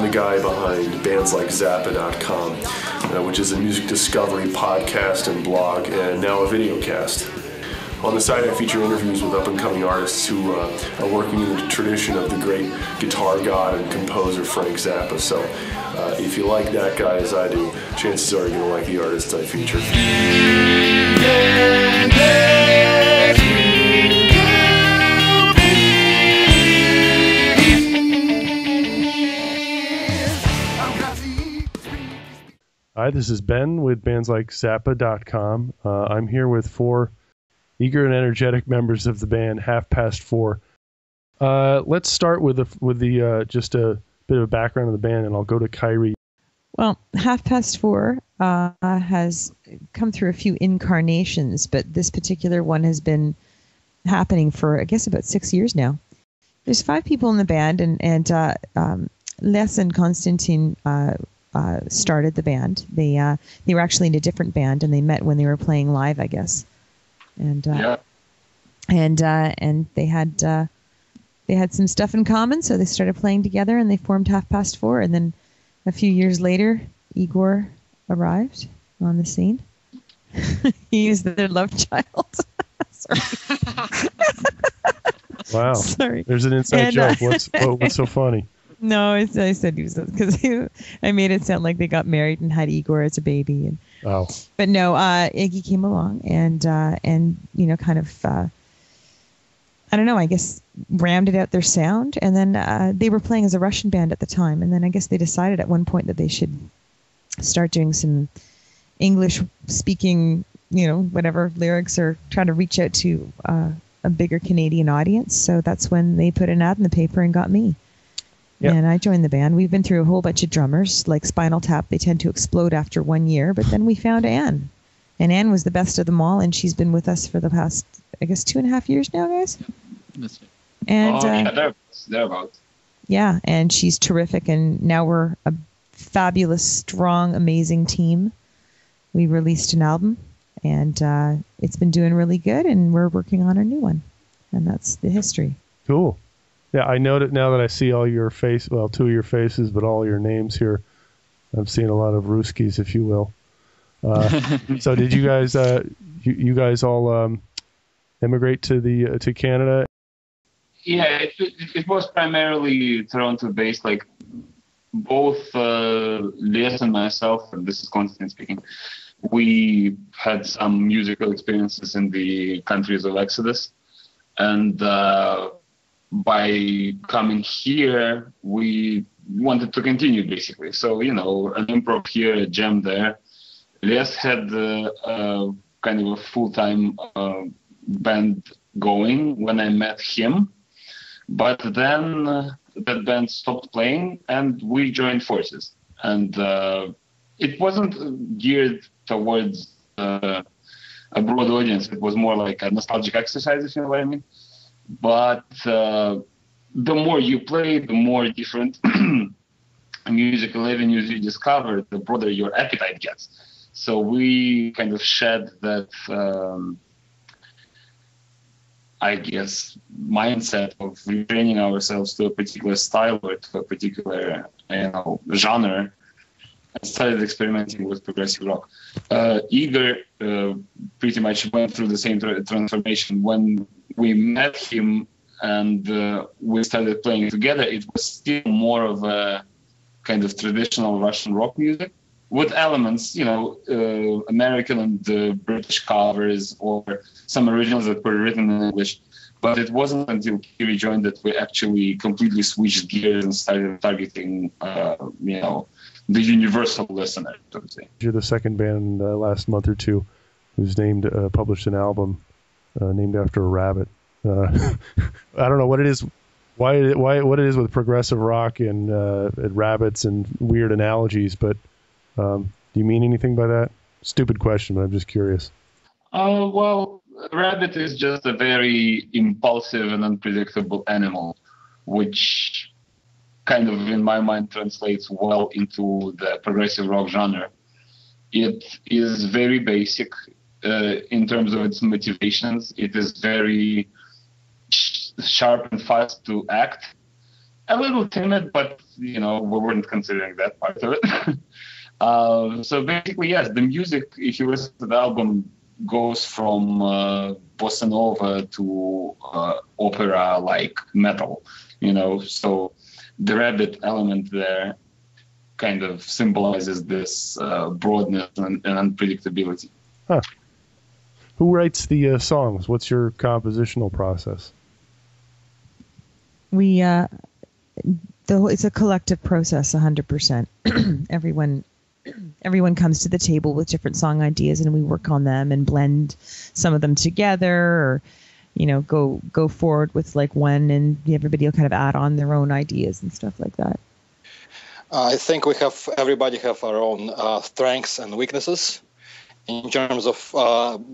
I'm the guy behind bands like Zappa.com, which is a music discovery podcast and blog, and now a videocast. On the site, I feature interviews with up-and-coming artists who are working in the tradition of the great guitar god and composer Frank Zappa. So if you like that guy as I do, chances are you're going to like the artists I feature. Hi, this is Ben with bands like Zappa.com. I'm here with four eager and energetic members of the band Half Past Four. Let's start with the just a bit of a background of the band, and I'll go to Kyrie. Well, Half Past Four has come through a few incarnations, but this particular one has been happening for, I guess, about 6 years now. There's 5 people in the band, and Les and Konstantin started the band. They were actually in a different band, and they met when they were playing live, I guess. And they had some stuff in common, so they started playing together, and they formed Half Past Four. And then a few years later, Igor arrived on the scene. He is their love child. Sorry. Wow. Sorry. There's an inside joke. What's so funny? No, I said he was, because I made it sound like they got married and had Igor as a baby. And oh. But no, Iggy came along and kind of I don't know, I guess rounded out their sound. And then they were playing as a Russian band at the time, and then I guess they decided at one point that they should start doing some English speaking, whatever lyrics, or try to reach out to a bigger Canadian audience. So that's when they put an ad in the paper and got me. Yep. And I joined the band. We've been through a whole bunch of drummers, like Spinal Tap. They tend to explode after 1 year. But then we found Anne. And Anne was the best of them all, and she's been with us for the past, I guess, 2.5 years now, guys. That's it. And thereabouts. Yeah, and she's terrific. And now we're a fabulous, strong, amazing team. We released an album, and it's been doing really good, and we're working on a new one. And that's the history. Cool. Yeah, I know that now that I see all your face, well, 2 of your faces, but all your names here. I'm seeing a lot of Ruskies, if you will. So did you guys, you guys all immigrate to Canada? Yeah, it was primarily Toronto-based. Like both Les and myself, and this is Konstantin speaking, we had some musical experiences in the countries of Exodus, and by coming here, we wanted to continue, basically. So, an improv here, a jam there. Les had kind of a full-time band going when I met him. But then that band stopped playing, and we joined forces. And it wasn't geared towards a broad audience. It was more like a nostalgic exercise, if you know what I mean. But the more you play, the more different musical avenues you discover, the broader your appetite gets. So we kind of shed that, I guess, mindset of retraining ourselves to a particular style or to a particular genre, and started experimenting with progressive rock. Igor pretty much went through the same transformation. When we met him and we started playing together, it was still more of a kind of traditional Russian rock music with elements, American and British covers or some originals that were written in English. But it wasn't until Kiri joined that we actually completely switched gears and started targeting, the universal listener, so to say. You're the second band in the last month or two who's published an album named after a rabbit. I don't know what it is, what it is with progressive rock and rabbits and weird analogies, but do you mean anything by that? Stupid question, but I'm just curious. Well, rabbit is just a very impulsive and unpredictable animal, which kind of, in my mind, translates well into the progressive rock genre. It is very basic in terms of its motivations. It is very sharp and fast to act, a little timid, but we weren't considering that part of it. So basically, yes, the music, if you listen to the album, goes from bossa nova to opera, like metal. So the rabbit element there kind of symbolizes this broadness and unpredictability. Huh. Who writes the songs? What's your compositional process? It's a collective process, 100%. Everyone comes to the table with different song ideas, and we work on them and blend some of them together, or go forward with like one, and everybody will kind of add on their own ideas and stuff like that. I think everybody have our own strengths and weaknesses in terms of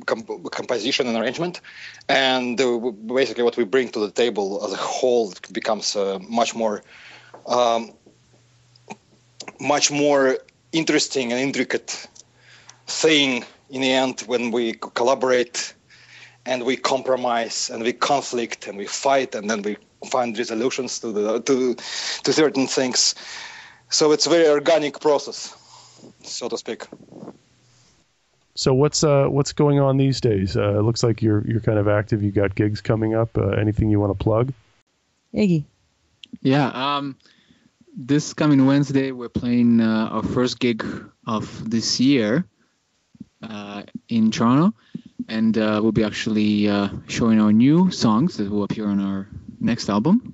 composition and arrangement, and basically what we bring to the table as a whole becomes much more interesting and intricate thing in the end when we collaborate and we compromise and we conflict and we fight and then we find resolutions to certain things. So it's a very organic process, so to speak. So what's going on these days? It looks like you're kind of active. You got gigs coming up. Anything you want to plug? Iggy. Yeah. This coming Wednesday, we're playing our first gig of this year in Toronto, and we'll be actually showing our new songs that will appear on our next album.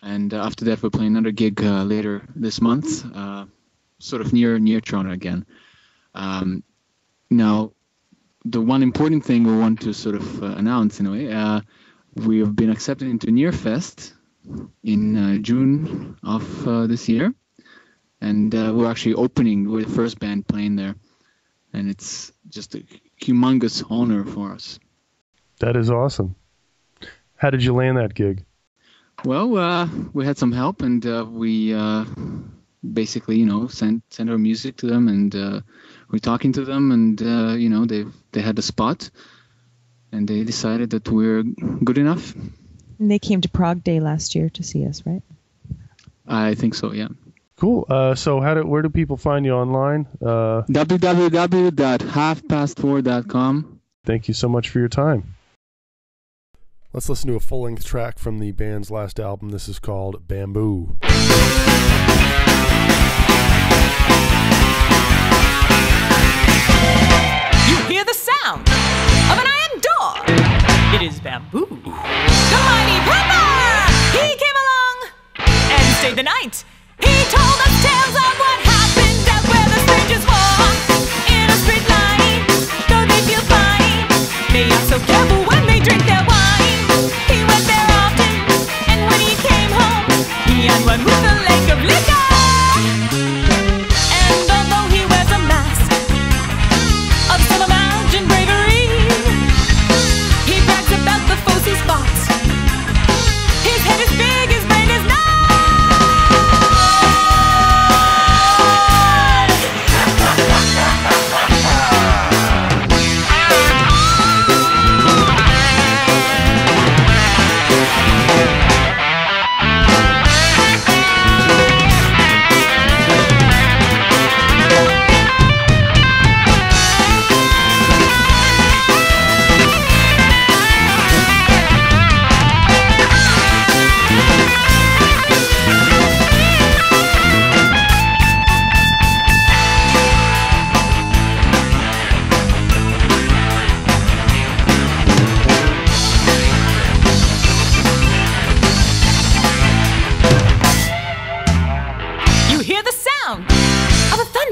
And after that, we're playing another gig later this month, sort of near Toronto again. Now, the one important thing we want to sort of announce in a way, we have been accepted into Nearfest in June of this year, and we're actually we're the first band playing there, and it's just a humongous honor for us. That is awesome. How did you land that gig? Well, we had some help, and we basically, sent our music to them, and we're talking to them, and they had the spot, and they decided that we're good enough. And they came to Prague Day last year to see us, right? I think so, yeah. Cool. So where do people find you online? www.halfpast4.com. Thank you so much for your time. Let's listen to a full-length track from the band's last album. This is called Bamboo. You hear the sound of an iron door. It is Bamboo. The mighty Pepper! He came along and stayed the night. He told us tales of what happened out where the strangers walk in a straight line. Though they feel fine, they are so careful when they drink their wine. He went there often, and when he came home, he had one with a lake of liquor. And although he wears a mask of some imagined bravery, he brags about the foes he's fought. His head is big, his brain is not.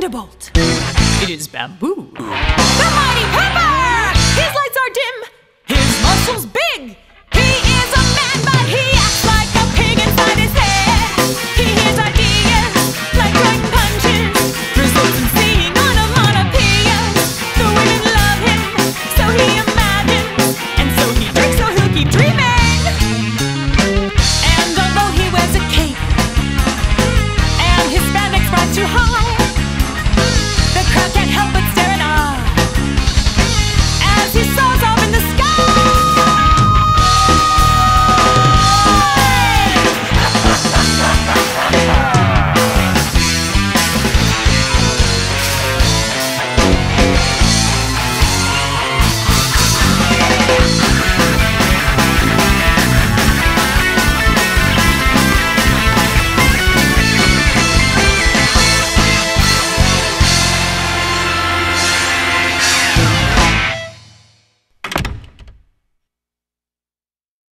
Thunderbolt. It is Bamboo. The mighty Pepper!